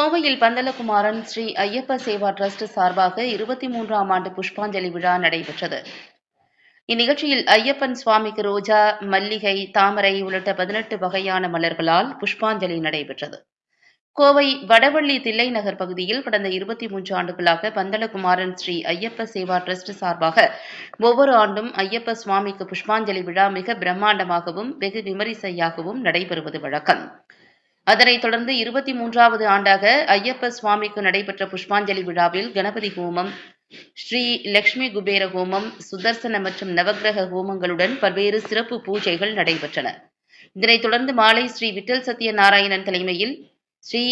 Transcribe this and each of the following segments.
கோவையில் பந்தலகுமாரன் ஸ்ரீ ஐயப்ப சேவா டிரஸ்ட் சார்பாக 23ஆம் ஆண்டு புஷ்பாஞ்சலி விழா நடைபெற்றது. இந்நிகழ்ச்சியில் ஐயப்பன் சுவாமிக்கு ரோஜா, மல்லிகை, தாமரை உள்ளிட்ட 18 வகையான மலர்களால் புஷ்பாஞ்சலி நடைபெற்றது. கோவை வடவள்ளி தில்லை நகர் பகுதியில் கடந்த 23 ஆண்டுகளாக பந்தலகுமாரன் ஸ்ரீ ஐயப்ப சேவா டிரஸ்ட் சார்பாக ஒவ்வொரு ஆண்டும் ஐயப்ப சுவாமிக்கு புஷ்பாஞ்சலி விழா மிக பிரம்மாண்டமாகவும் வெகு விமரிசையாகவும் நடைபெறுவது வழக்கம். அதனைத் தொடர்ந்து 23வது ஆண்டாக ஐயப்ப சுவாமிக்கு நடைபெற்ற புஷ்பாஞ்சலி விழாவில் கணபதி ஹோமம், ஸ்ரீ லட்சுமி குபேர ஹோமம், சுதர்சன மற்றும் நவக்கிரக ஹோமங்களுடன் பல்வேறு சிறப்பு பூஜைகள் நடைபெற்றன. இதனைத் தொடர்ந்து மாலை ஸ்ரீ விட்டல் சத்ய நாராயணன் தலைமையில் ஸ்ரீ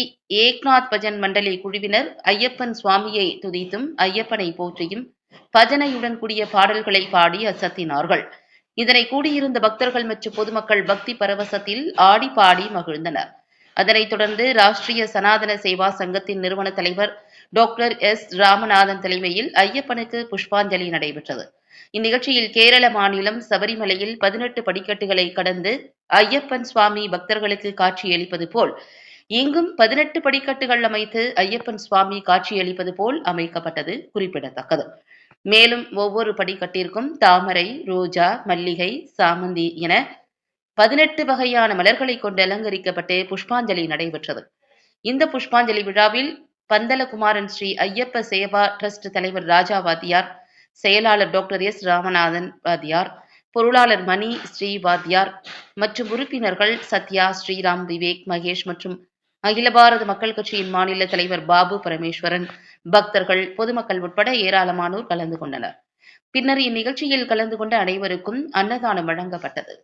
ஏக்நாத் பஜன் மண்டலி குழுவினர் ஐயப்பன் சுவாமியை துதித்தும் ஐயப்பனை போற்றியும் பஜனையுடன் கூடிய பாடல்களை பாடி அசத்தினார்கள். இதனை கூடியிருந்த பக்தர்கள் மற்றும் பொதுமக்கள் பக்தி பரவசத்தில் ஆடி பாடி மகிழ்ந்தனர். அதனைத் தொடர்ந்து ராஷ்டிரிய சனாதன சேவா சங்கத்தின் நிறுவன தலைவர் டாக்டர் எஸ். ராமநாதன் தலைமையில் ஐயப்பனுக்கு புஷ்பாஞ்சலி நடைபெற்றது. இந்நிகழ்ச்சியில் கேரள மாநிலம் சபரிமலையில் 18 படிக்கட்டுகளை கடந்து ஐயப்பன் சுவாமி பக்தர்களுக்கு காட்சியளிப்பது போல் இங்கும் 18 படிக்கட்டுகள் அமைத்து ஐயப்பன் சுவாமி காட்சியளிப்பது போல் அமைக்கப்பட்டது குறிப்பிடத்தக்கது. மேலும் ஒவ்வொரு படிக்கட்டிற்கும் தாமரை, ரோஜா, மல்லிகை, சாமந்தி என 18 வகையான மலர்களை கொண்டு அலங்கரிக்கப்பட்டு புஷ்பாஞ்சலி நடைபெற்றது. இந்த புஷ்பாஞ்சலி விழாவில் பந்தலகுமாரன் ஸ்ரீ ஐயப்ப சேவா டிரஸ்ட் தலைவர் ராஜா வாத்தியார், செயலாளர் டாக்டர் எஸ். ராமநாதன் வாத்தியார், பொருளாளர் மணி ஸ்ரீ வாத்தியார் மற்றும் உறுப்பினர்கள் சத்யா, ஸ்ரீராம், விவேக், மகேஷ் மற்றும் அகில பாரத மக்கள் கட்சியின் மாநில தலைவர் பாபு பரமேஸ்வரன், பக்தர்கள், பொதுமக்கள் உட்பட ஏராளமானோர் கலந்து கொண்டனர். பின்னர் இந்நிகழ்ச்சியில் கலந்து கொண்ட அனைவருக்கும் அன்னதானம் வழங்கப்பட்டது.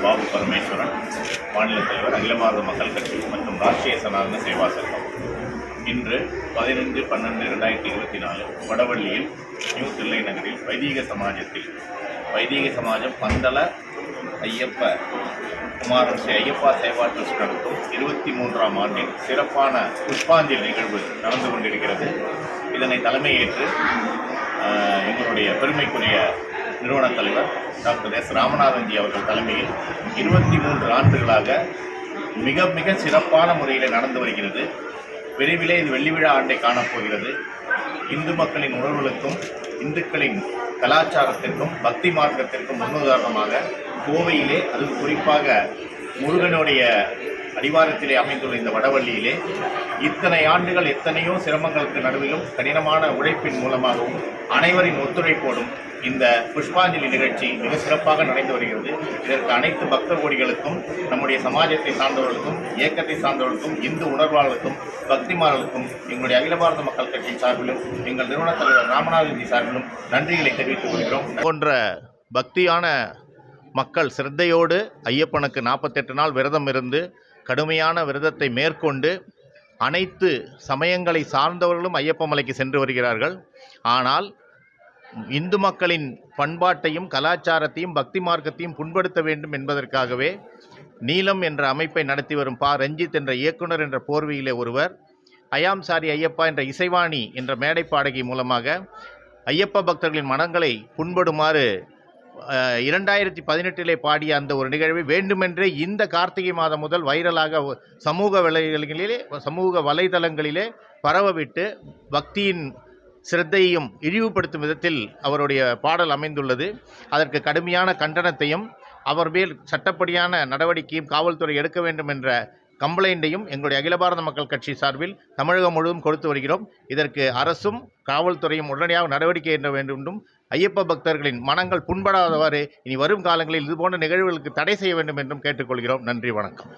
பாபு பரமேஸ்வரன், மாநில தலைவர், அகில பாரத மக்கள் கட்சி மற்றும் ராஷ்டிரிய சனாதன சேவா சங்கம். இன்று 15/12/2024 வடவள்ளியில் நியூ தில்லை நகரில் வைதீக சமாஜம் பந்தல ஐயப்ப குமாரன் ஸ்ரீ ஐயப்பா சேவா டிரஸ்ட் நடத்தும் 23ஆம் ஆண்டின் சிறப்பான புஷ்பாஞ்சலி நிகழ்வு நடந்து கொண்டிருக்கிறது. இதனை தலைமையேற்று எங்களுடைய பெருமைக்குரிய நிறுவன தலைவர் டாக்டர் எஸ். ராமநாதன்ஜி அவர்கள் தலைமையில் 23 ஆண்டுகளாக மிக மிக சிறப்பான முறையில் நடந்து வருகிறது. விரைவிலே இது வெள்ளி விழா ஆண்டை காணப்போகிறது. இந்து மக்களின் உணர்வுகளுக்கும் இந்துக்களின் கலாச்சாரத்திற்கும் பக்தி மார்க்கத்திற்கும் முன்னுதாரணமாக கோவையிலே, அது குறிப்பாக முருகனுடைய அடிவாரத்திலே அமைந்துள்ள இந்த வடவள்ளியிலே இத்தனை ஆண்டுகள் எத்தனையோ சிரமங்களுக்கு நடுவிலும் கடினமான உழைப்பின் மூலமாகவும் அனைவரின் ஒத்துழைப்போடும் இந்த புஷ்பாஞ்சலி நிகழ்ச்சி மிக சிறப்பாக நடந்து வருகிறது. இதற்கு அனைத்து பக்த கோடிகளுக்கும், நம்முடைய சமாஜத்தை சார்ந்தவர்களுக்கும், இயக்கத்தை சார்ந்தவர்களுக்கும், இந்து உணர்வாளர்களுக்கும், பக்திமார்களுக்கும் எங்களுடைய அகில பாரத மக்கள் கட்சி சார்பிலும் எங்கள் நிறுவன தலைவர் ராமநாதன்ஜி சார்பிலும் நன்றிகளை தெரிவித்துக் கொள்கிறோம். போன்ற பக்தியான மக்கள் சிரத்தையோடு ஐயப்பனுக்கு 48 நாள் விரதம் இருந்து கடுமையான விரதத்தை மேற்கொண்டு அனைத்து சமயங்களை சார்ந்தவர்களும் ஐயப்ப மலைக்கு சென்று வருகிறார்கள். ஆனால் இந்து மக்களின் பண்பாட்டையும் கலாச்சாரத்தையும் பக்தி மார்க்கத்தையும் புண்படுத்த வேண்டும் என்பதற்காகவே நீலம் என்ற அமைப்பை நடத்தி வரும் ரஞ்சித் என்ற இயக்குனர் என்ற போர்வையிலே ஒருவர் ஐயாம் சாரி ஐயப்பா என்ற இசைவாணி என்ற மேடை பாடகி மூலமாக ஐயப்ப பக்தர்களின் மனங்களை புண்படுமாறு 2018 பாடிய அந்த ஒரு நிகழ்வை வேண்டுமென்றே இந்த கார்த்திகை மாதம் முதல் வைரலாக சமூக வலைதளங்களிலே பரவவிட்டு பக்தியின் சிரத்தையும் இழிவுபடுத்தும் விதத்தில் அவருடைய பாடல் அமைந்துள்ளது. அதற்கு கடுமையான கண்டனத்தையும் அவர் மேல் சட்டப்படியான நடவடிக்கையும் காவல்துறை எடுக்க வேண்டும் என்ற கம்ப்ளைண்ட்டையும் எங்களுடைய அகில பாரத மக்கள் கட்சி சார்பில் தமிழகம் முழுவதும் கொடுத்து வருகிறோம். இதற்கு அரசும் காவல்துறையும் உடனடியாக நடவடிக்கை எடுக்க வேண்டும் என்றும், ஐயப்ப பக்தர்களின் மனங்கள் புண்படாதவாறு இனி வரும் காலங்களில் இதுபோன்ற நிகழ்வுகளுக்கு தடை செய்ய வேண்டும் என்றும் கேட்டுக்கொள்கிறோம். நன்றி, வணக்கம்.